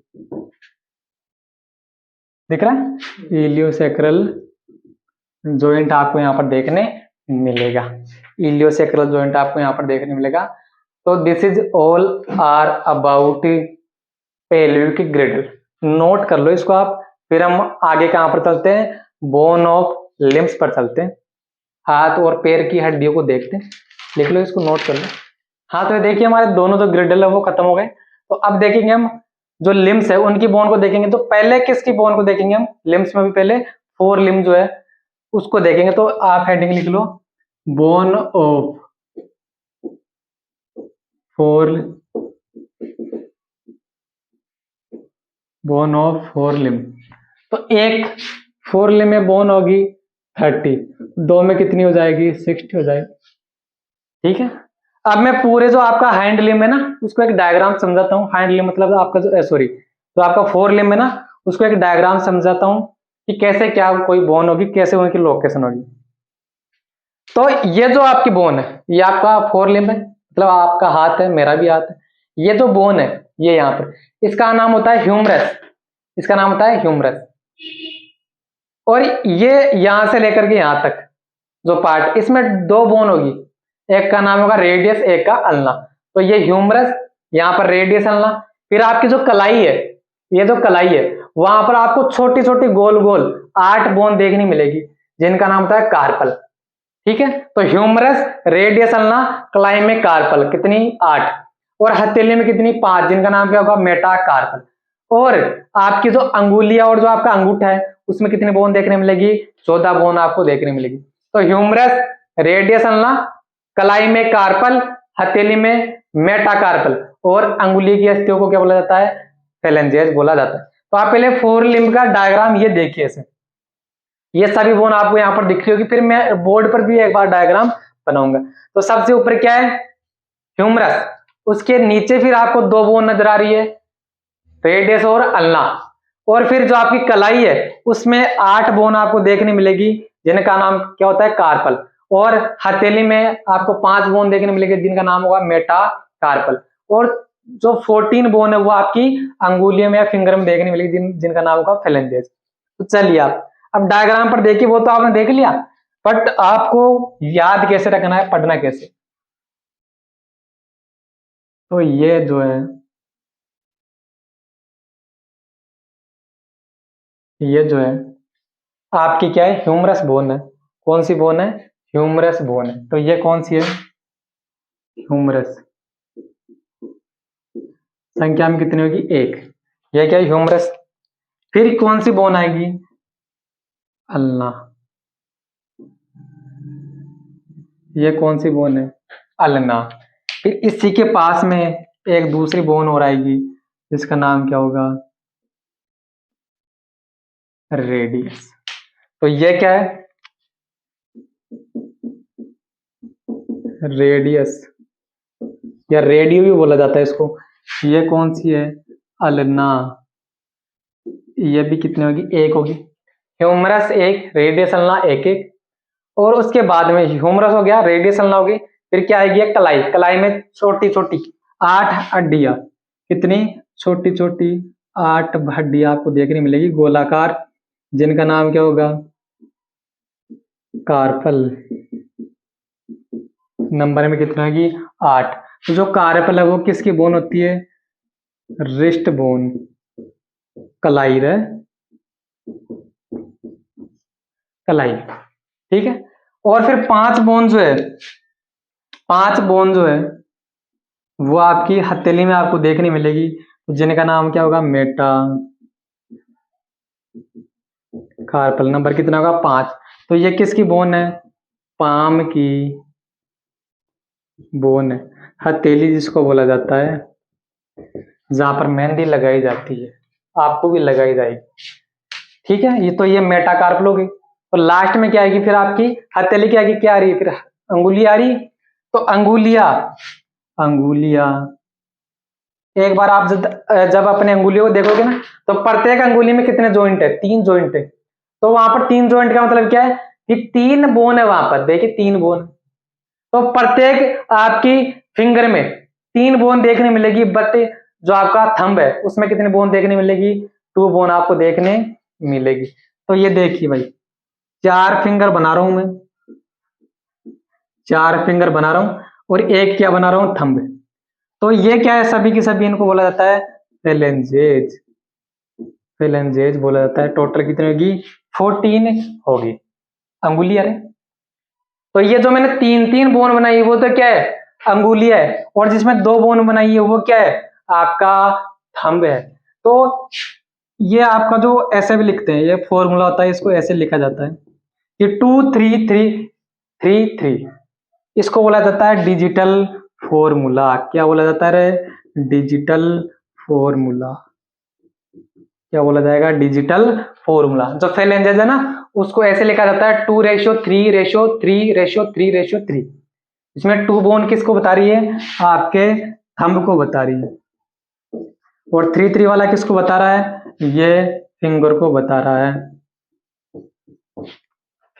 दिख रहा है, इलियोसैक्रल जॉइंट आपको यहाँ पर देखने मिलेगा, इलियोसैक्रल जॉइंट आपको यहाँ पर देखने मिलेगा। तो this is all are about pelvic girdle, note कर लो इसको आप। फिर हम आगे कहां पर चलते हैं, बोन ऑफ लिम्स पर चलते हैं, हाथ और पैर की हड्डियों को देखते हैं। लिख लो इसको, नोट कर लो। हाँ, तो देखिए हमारे दोनों जो ग्रिडल है वो खत्म हो गए। तो अब देखेंगे हम जो लिम्स है उनकी बोन को देखेंगे। तो पहले किसकी बोन को देखेंगे हम, लिम्स में भी पहले 4 लिम्ब जो है उसको देखेंगे। तो आप हेडिंग लिख लो, बोन ऑफ 4 लिम्ब। तो एक 4 लिम्ब में बोन होगी 30, 2 में कितनी हो जाएगी, 60 हो जाएगी। ठीक है, अब मैं पूरे जो आपका हैंड लिम्ब है ना उसको एक डायग्राम समझाता हूँ। हैंड लिम्ब मतलब आपका जो तो आपका 4 लिम्ब है ना, उसको एक डायग्राम समझाता हूँ कि कैसे क्या कोई बोन होगी, कैसे उनकी लोकेशन होगी। तो ये जो आपकी बोन है, ये आपका 4 लिम्ब है, मतलब आपका हाथ है, मेरा भी हाथ है। ये जो बोन है ये यहाँ पर, इसका नाम होता है ह्यूमरस, इसका नाम होता है ह्यूमरस। और ये यहां से लेकर के यहां तक जो पार्ट, इसमें 2 बोन होगी, एक का नाम होगा रेडियस, एक का अल्ना। तो ये ह्यूमरस, यहाँ पर रेडियस अल्ना। फिर आपकी जो कलाई है, ये जो कलाई है वहां पर आपको छोटी छोटी गोल गोल 8 बोन देखने मिलेगी जिनका नाम होता है कार्पल। ठीक है, तो ह्यूमरस, रेडियस अल्ना, कलाई में कार्पल, कितनी 8, और हथेली में कितनी 5, जिनका नाम क्या होगा, मेटाकार्पल। और आपकी जो अंगुलियां और जो आपका अंगूठा है उसमें कितनी बोन देखने मिलेगी, 14 बोन आपको देखने मिलेगी। तो ह्यूमरस, रेडियस अल्ना, कलाई में कार्पल, हथेली में मेटाकार्पल, और अंगुली की अस्थियों को क्या बोला जाता है, फेलेंजेस बोला जाता है। तो आप पहले 4 लिम्ब का डायग्राम ये देखिए ऐसे, ये सभी बोन आपको यहाँ पर दिख रही होगी। फिर मैं बोर्ड पर भी एक बार डायग्राम बनाऊंगा। तो सबसे ऊपर क्या है, ह्यूमरस, उसके नीचे फिर आपको 2 बोन नजर आ रही है, रेडियस और अल्ना। और फिर जो आपकी कलाई है उसमें 8 बोन आपको देखने मिलेगी जिनका नाम क्या होता है, कार्पल। और हथेली में आपको 5 बोन देखने मिलेगी जिनका नाम होगा मेटाकार्पल। और जो 14 बोन है वो आपकी अंगुलियों में या फिंगर में देखने मिलेगी जिनका नाम होगा फेलेंजेस। तो चलिए आप अब डायग्राम पर देखिए, वो तो आपने देख लिया, बट आपको याद कैसे रखना है, पढ़ना कैसे। तो ये जो है, ये जो है आपकी क्या है, ह्यूमरस बोन है। कौन सी बोन है, ह्यूमरस बोन है। तो ये कौन सी है, ह्यूमरस। संख्या में कितनी होगी, एक। ये क्या है, ह्यूमरस। फिर कौन सी बोन आएगी, अल्ना। ये कौन सी बोन है, अल्ना। फिर इसी के पास में एक दूसरी बोन और आएगी, जिसका नाम क्या होगा, रेडियस। तो ये क्या है, रेडियस या रेडियो भी बोला जाता है इसको। ये कौन सी है, अल्ना। ये भी कितनी होगी, एक होगी। ह्यूमरस एक, रेडियस अल्ना एक एक। और उसके बाद में ह्यूमरस हो गया, रेडियस अल्ना होगी। फिर क्या आएगी, कलाई। कलाई में छोटी छोटी 8 हड्डियां। कितनी, छोटी छोटी 8 हड्डियां आपको देखने मिलेगी, गोलाकार, जिनका नाम क्या होगा, कार्पल। नंबर में कितना होगी, 8। तो जो कार्पल है वो किसकी बोन होती है, रिस्ट बोन, कलाई रे, कलाई। ठीक है। और फिर 5 बोन जो है, 5 बोन जो है वो आपकी हथेली में आपको देखने मिलेगी, जिनका नाम क्या होगा, मेटा कार्पल। नंबर कितना होगा, 5। तो ये किसकी बोन है, पाम की बोन है। हथेली जिसको बोला जाता है, जहां पर मेहंदी लगाई जाती है, आपको भी लगाई जाएगी। ठीक है, ये तो ये मेटाकार्पल होगी। और लास्ट में क्या आएगी, फिर आपकी हथेली की आएगी, क्या आ रही है, फिर अंगुली आ रही। तो अंगुलिया, अंगुलिया, एक बार आप जब अपने अंगुलियों को देखोगे ना, तो प्रत्येक अंगुली में कितने जॉइंट है, 3 जॉइंट है। तो वहां पर 3 जॉइंट का मतलब क्या है कि 3 बोन है वहां पर, देखिए 3 बोन। तो प्रत्येक आपकी फिंगर में 3 बोन देखने मिलेगी, बट जो आपका थंब है उसमें कितनी बोन देखने मिलेगी, 2 बोन आपको देखने मिलेगी। तो ये देखिए भाई, 4 फिंगर बना रहा हूं मैं, 4 फिंगर बना रहा हूं, और एक क्या बना रहा हूं, थंब। तो ये क्या है, सभी की सभी इनको बोला जाता है फेलेंजेज। फेलेंजेज बोला जाता है। टोटल कितनी होगी, 14 होगी अंगुलियां है। तो ये जो मैंने 3 बोन बनाई है, वो तो क्या है, अंगुलियां है। और जिसमें 2 बोन बनाई है वो क्या है, आपका थंब है। तो ये आपका जो ऐसे भी लिखते हैं, ये फॉर्मूला होता है, इसको ऐसे लिखा जाता है कि 2 3 3 3 3। इसको बोला जाता है डिजिटल फॉर्मूला। क्या बोला जाता है रे, डिजिटल फॉर्मूला। क्या बोला जाएगा, डिजिटल फॉर्मूला। जो फेलेंजेस है ना, उसको ऐसे लिखा जाता है 2:3:3:3:3। इसमें 2 बोन किसको बता रही है, आपके थंब को बता रही है। और 3 3 वाला किसको बता रहा है, ये फिंगर को बता रहा है,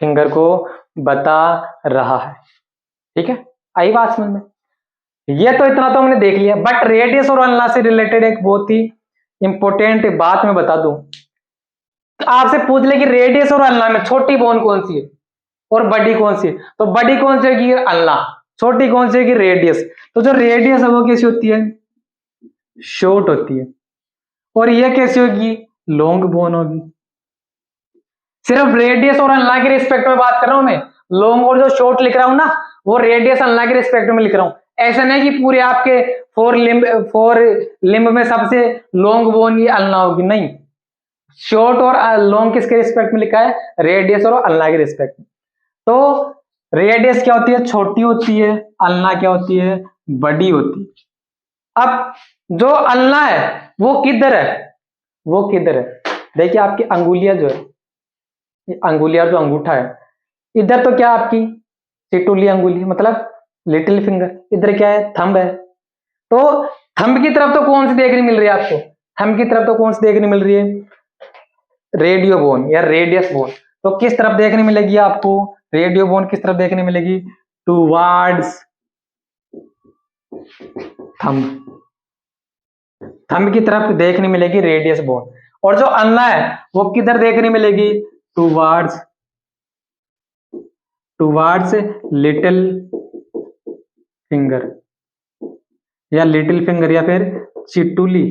फिंगर को बता रहा है। ठीक है, आई बात समझ में। ये तो इतना तो हमने देख लिया, बट रेडियस और अल्ना से रिलेटेड एक बहुत ही इंपॉर्टेंट बात मैं बता दूं। आपसे पूछ ले कि रेडियस और अल्ना में छोटी बोन कौन सी है और बड़ी कौन सी है, तो बड़ी कौन सी होगी, अल्ना। छोटी कौन सी होगी, रेडियस। तो जो रेडियस है वो कैसी होती है, शॉर्ट होती है। और ये कैसी होगी, लॉन्ग बोन होगी। सिर्फ रेडियस और अल्ना के रिस्पेक्ट में बात कर रहा हूं मैं। लॉन्ग और जो शॉर्ट लिख रहा हूं ना, वो रेडियस अल्ना के रिस्पेक्ट में लिख रहा हूं। ऐसा नहीं कि पूरे आपके 4 लिम्ब में सबसे लॉन्ग बोन ये अल्ना होगी, नहीं। शॉर्ट और लॉन्ग किसके रिस्पेक्ट में लिखा है, रेडियस और अल्ना के रिस्पेक्ट में। तो रेडियस क्या होती है, छोटी होती है। अल्ना क्या होती है, बड़ी होती है। अब जो अल्ना है वो किधर है, वो किधर है, देखिए आपकी अंगुलियां जो है, अंगुलियां जो अंगूठा है, इधर तो क्या आपकी सिटुली अंगुली, मतलब लिटिल फिंगर। इधर क्या है, थंब है। तो थंब की तरफ तो कौन सी देखने मिल रही है आपको, थंब की तरफ तो कौन सी देखने मिल रही है, रेडियो बोन या रेडियस बोन। तो किस तरफ देखने मिलेगी आपको, रेडियो बोन किस तरफ देखने मिलेगी, टूवार्ड्स थंब। थंब की तरफ देखने मिलेगी रेडियस बोन। और जो अल्ना है वो किधर देखने मिलेगी, टूवार्ड्स टुवार्ड्स लिटिल फिंगर, या लिटिल फिंगर, या फिर चिटुली।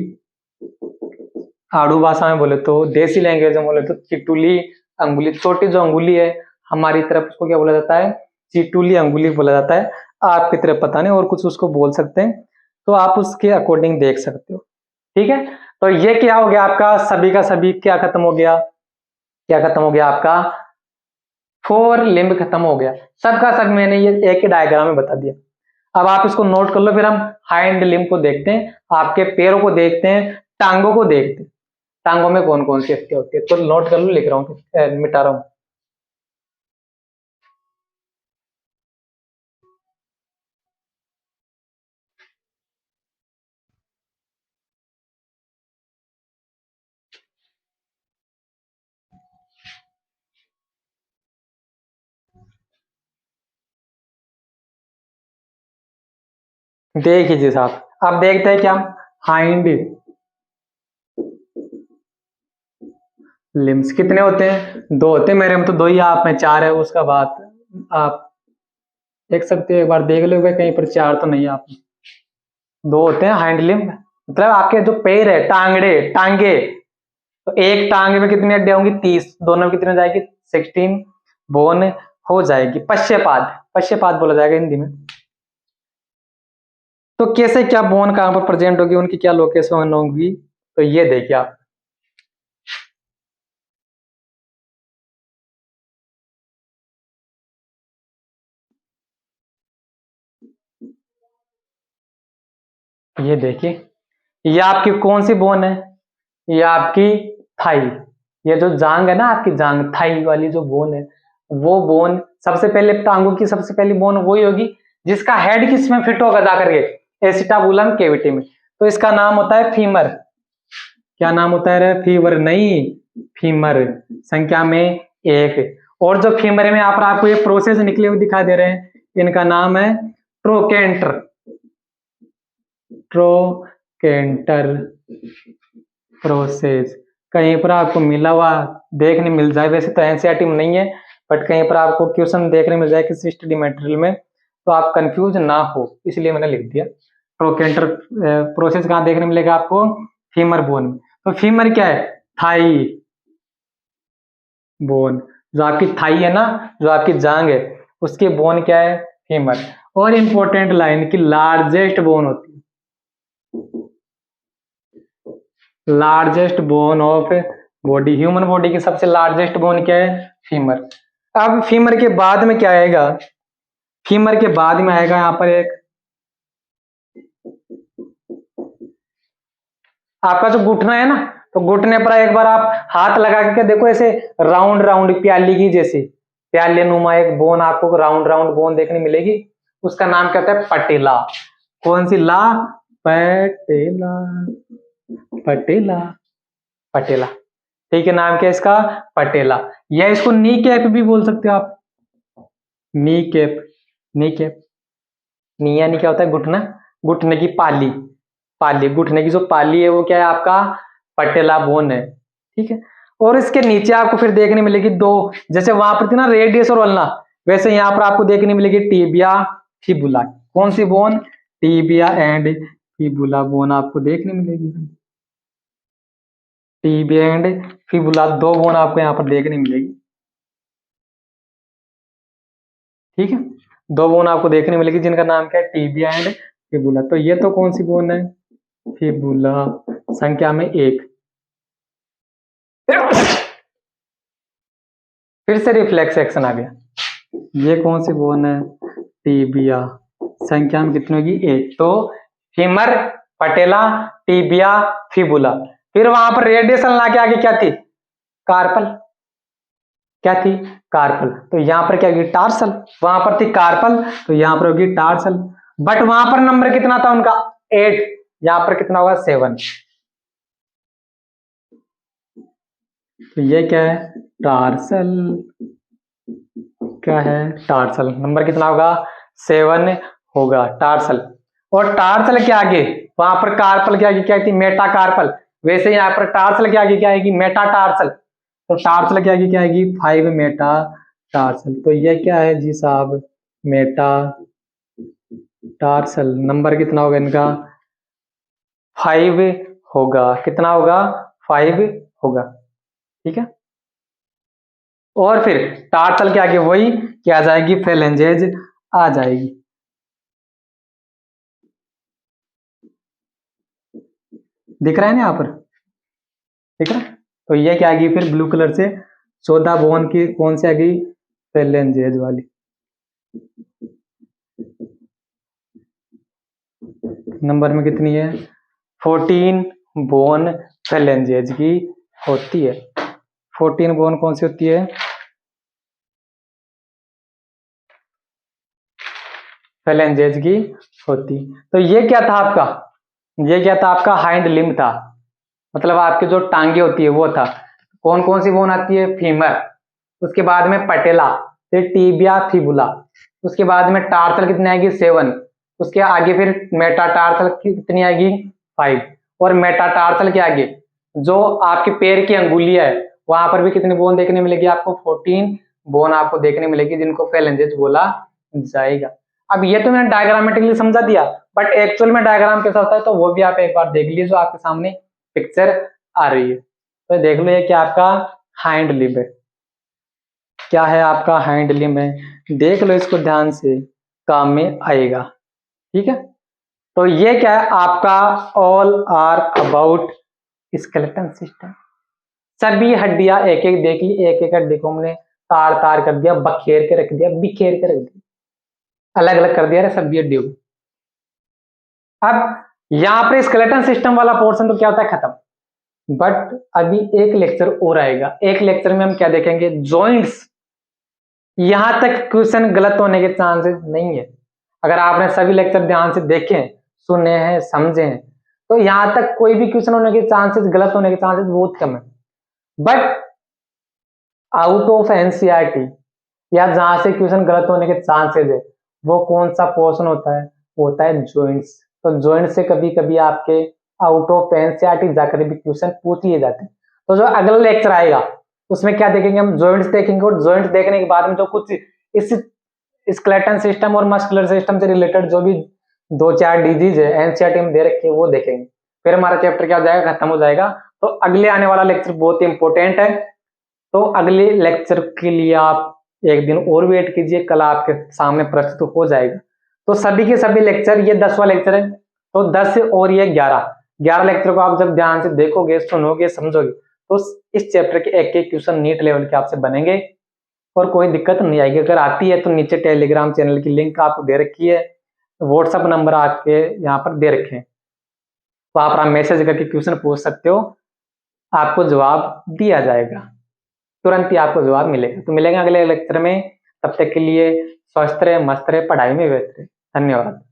आड़ू भाषा में बोले तो, देसी लैंग्वेज में बोले तो चिटुली अंगुली, छोटी जो अंगुली है हमारी तरफ उसको क्या बोला जाता है, चिटुली अंगुली बोला जाता है। आपकी तरफ पता नहीं और कुछ उसको बोल सकते हैं, तो आप उसके अकॉर्डिंग देख सकते हो। ठीक है, तो ये क्या हो गया आपका, सभी का सभी क्या खत्म हो गया, क्या खत्म हो गया आपका, फोर लिम्ब खत्म हो गया। सबका सब मैंने ये एक ही डायग्राम में बता दिया। अब आप इसको नोट कर लो, फिर हम हाइंड लिम्ब को देखते हैं, आपके पैरों को देखते हैं, टांगों को देखते हैं, टांगों में कौन कौन सी हड्डियां होती है। तो नोट कर लो, लिख रहा हूँ, मिटा रहा हूँ। देख लीजिए साहब, अब देखते हैं क्या, हाइंड लिम्स कितने होते हैं, दो होते हैं, मेरे में तो दो ही, आप में चार है। उसका बाद आप देख सकते हो, एक बार देख लो कहीं पर, चार तो नहीं, आप दो होते हैं हाइंड लिम्ब। मतलब आपके जो पैर है, टांगड़े टांगे, तो एक टांगे में कितनी हड्डियां होंगी, 30, दोनों में कितनी हो जाएगी, 16 बोन हो जाएगी। पश्चपाद, पश्चपाद बोला जाएगा हिंदी में। तो कैसे क्या बोन कहां पर प्रेजेंट होगी, उनकी क्या लोकेशन होगी, तो ये देखिए आप, ये देखिए, ये आपकी कौन सी बोन है, ये आपकी थाई, ये जो जांग है ना आपकी जांग, थाई वाली जो बोन है, वो बोन सबसे पहले, टांगों की सबसे पहली बोन वही होगी जिसका हेड किसमें फिट होगा जाकर के, एसिटाबुलम कैविटी में। तो इसका नाम होता है फीमर। क्या नाम होता है रे, फीवर नहीं, फीमर, संख्या में एक। और जो फीमर में आप आपको ये प्रोसेस निकले हुए दिखाई दे रहे हैं, इनका नाम है ट्रोकेंटर, ट्रोकेंटर प्रोसेस। कहीं पर आपको मिला हुआ देखने मिल जाए, वैसे तो एनसीईआरटी में नहीं है, बट कहीं पर आपको क्वेश्चन देखने मिल जाए किसी स्टडी मटेरियल में, तो आप कंफ्यूज ना हो, इसलिए मैंने लिख दिया। ट्रोकेंटर प्रोसेस कहाँ देखने मिलेगा आपको, फीमर बोन में। तो फीमर क्या है, थाई बोन, जो आपकी थाई है ना, जो आपकी जांग है, उसकी बोन क्या है, फीमर। और इंपॉर्टेंट लाइन की, लार्जेस्ट बोन होती है, largest bone of body, human body की सबसे लार्जेस्ट बोन क्या है, फीमर। अब फीमर के बाद में क्या आएगा, फीमर के बाद में आएगा यहाँ पर एक आपका जो घुटना है ना, तो घुटने पर एक बार आप हाथ लगा के देखो, ऐसे राउंड राउंड प्याली की जैसी, प्याले नुमा एक बोन आपको राउंड राउंड बोन देखने मिलेगी, उसका नाम क्या होता है, पटेला। कौन सी ला, पटेला, पटेला, पटेला। ठीक है, नाम क्या है इसका, पटेला। या इसको नी कैप भी बोल सकते हो आप, नी कैप, नी कैप, नी यानी क्या होता है, घुटना, घुटने की पाली, पाली, घुटने की जो पाली है वो क्या है आपका, पटेला बोन है। ठीक है, और इसके नीचे आपको फिर देखने मिलेगी दो, जैसे वहां पर थी ना रेडियस और वल्ना, वैसे यहाँ पर आपको देखने मिलेगी टीबिया फिबुला। कौन सी bone, tibia and fibula bone आपको देखने मिलेगी, टीबिया एंड फिबुला, दो बोन आपको यहाँ पर देखने मिलेगी। ठीक है, दो बोन आपको देखने मिलेगी जिनका नाम क्या है, टीबिया एंड फिबुला। तो ये तो कौन सी बोन है, फिबुला, संख्या में एक। फिर से रिफ्लेक्स एक्शन आ गया, ये कौन सी बोन है, टीबिया, संख्या में कितनी होगी, एक। तो फीमर, पटेला, टीबिया, फिबुला। फिर वहां पर रेडियस ला के आगे क्या थी, कार्पल, क्या थी, कार्पल। तो यहां पर क्या होगी, टार्सल, वहां पर थी कार्पल, तो यहां पर होगी टार्सल। बट वहां पर नंबर कितना था उनका, 8, यहां पर कितना होगा, 7। तो ये क्या है, टार्सल, क्या है, टार्सल, नंबर कितना होगा, 7 होगा टार्सल। और टार्सल के आगे, वहां पर कार्पल के आगे क्या थी, मेटा कार्पल, वैसे यहाँ पर टार्सल के आगे क्या आएगी, मेटा टार्सल। तो टार्सल के आगे क्या आएगी, 5 मेटा टार्सल। तो ये क्या है जी साहब, मेटा टार्सल। नंबर कितना होगा इनका, 5 होगा। कितना होगा, 5 होगा। ठीक है। और फिर टार्सल के आगे वही क्या आ जाएगी, फेलेंजेज आ जाएगी। दिख रहा है ना यहाँ पर, ठीक है। तो ये क्या आ गई फिर ब्लू कलर से, 14 बोन की कौन सी आ गई, फेलेंजेज वाली। नंबर में कितनी है, 14 बोन फेलेंजेज की होती है। 14 बोन कौन सी होती है, फेलेंजेज की होती। तो ये क्या था आपका, ये क्या था आपका, हाइंड लिम्ब था, मतलब आपके जो टांगे होती है वो था। कौन कौन सी बोन आती है, फीमर, उसके बाद में पटेला, फिर टीबिया फिबुला, उसके बाद में टार्सल कितनी आएगी, 7, उसके आगे फिर मेटाटार्सल कितनी आएगी, 5, और मेटाटार्सल के आगे जो आपके पैर की अंगुलियां है वहां पर भी कितनी बोन देखने मिलेगी आपको, 14 बोन आपको देखने मिलेगी, जिनको फेलेंजेस बोला जाएगा। अब ये तो मैंने डायग्रामेटिकली समझा दिया, बट एक्चुअल में डायग्राम कैसा होता है तो वो भी आप एक बार देख लीजिए, जो आपके सामने पिक्चर आ रही है। तो देख लो ये क्या आपका हाइंड लिम्ब है, क्या है आपका हाइंड लिम्ब है, देख लो इसको ध्यान से, काम में आएगा। ठीक है। तो ये क्या है आपका, all are about skeleton system. सभी हड्डियां एक एक देख ली, एक एक हड्डी को हमने तार तार कर दिया, बखेर के रख दिया, बिखेर के रख दिया, अलग अलग कर दिया रे सभी हड्डियों को। अब यहां पर स्केलेटन सिस्टम वाला पोर्शन तो क्या होता है, खत्म। बट अभी एक लेक्चर और आएगा, एक लेक्चर में हम क्या देखेंगे, जॉइंट्स। यहां तक क्वेश्चन गलत होने के चांसेस नहीं है, अगर आपने सभी लेक्चर ध्यान से देखे, सुने हैं, समझे हैं, तो यहां तक कोई भी क्वेश्चन होने के चांसेस, गलत होने के चांसेस बहुत कम है। बट आउट ऑफ एनसीईआरटी या जहां से क्वेश्चन गलत होने के चांसेस है, वो कौन सा पोर्शन होता है, वो होता है जॉइंट्स। तो जॉइंट से कभी कभी आपके आउट ऑफ एनसीईआरटी जाकर भी क्वेश्चन पूछ लिए जाते हैं। तो जो अगला लेक्चर आएगा उसमें क्या देखेंगे, हम जॉइंट्स देखेंगे, और जॉइंट्स देखने के बाद में जो कुछ इस स्केलेटन सिस्टम और मस्कुलर सिस्टम से रिलेटेड जो भी 2-4 डिजीज है एनसीईआरटी में दे रखे हैं वो देखेंगे, फिर हमारा चैप्टर क्या हो जाएगा, खत्म हो जाएगा। तो अगले आने वाला लेक्चर बहुत ही इंपॉर्टेंट है, तो अगले लेक्चर के लिए आप एक दिन और वेट कीजिए, कल आपके सामने प्रस्तुत हो जाएगा। तो सभी के सभी लेक्चर, ये 10वां लेक्चर है, तो 10 और ये 11 लेक्चर को आप जब ध्यान से देखोगे, सुनोगे, समझोगे, तो इस चैप्टर के एक एक क्वेश्चन नीट लेवल के आपसे बनेंगे और कोई दिक्कत नहीं आएगी। अगर आती है तो नीचे टेलीग्राम चैनल की लिंक आपको दे रखी है, व्हाट्सएप नंबर आपके यहाँ पर दे रखे हैं, वहां पर आप मैसेज करके क्वेश्चन पूछ सकते हो, आपको जवाब दिया जाएगा, तुरंत ही आपको जवाब मिलेगा। तो मिलेंगे अगले लेक्चर में, तब तक के लिए स्वस्थ रहे, मस्त रहे, पढ़ाई में व्यस्त रहे। धन्यवाद।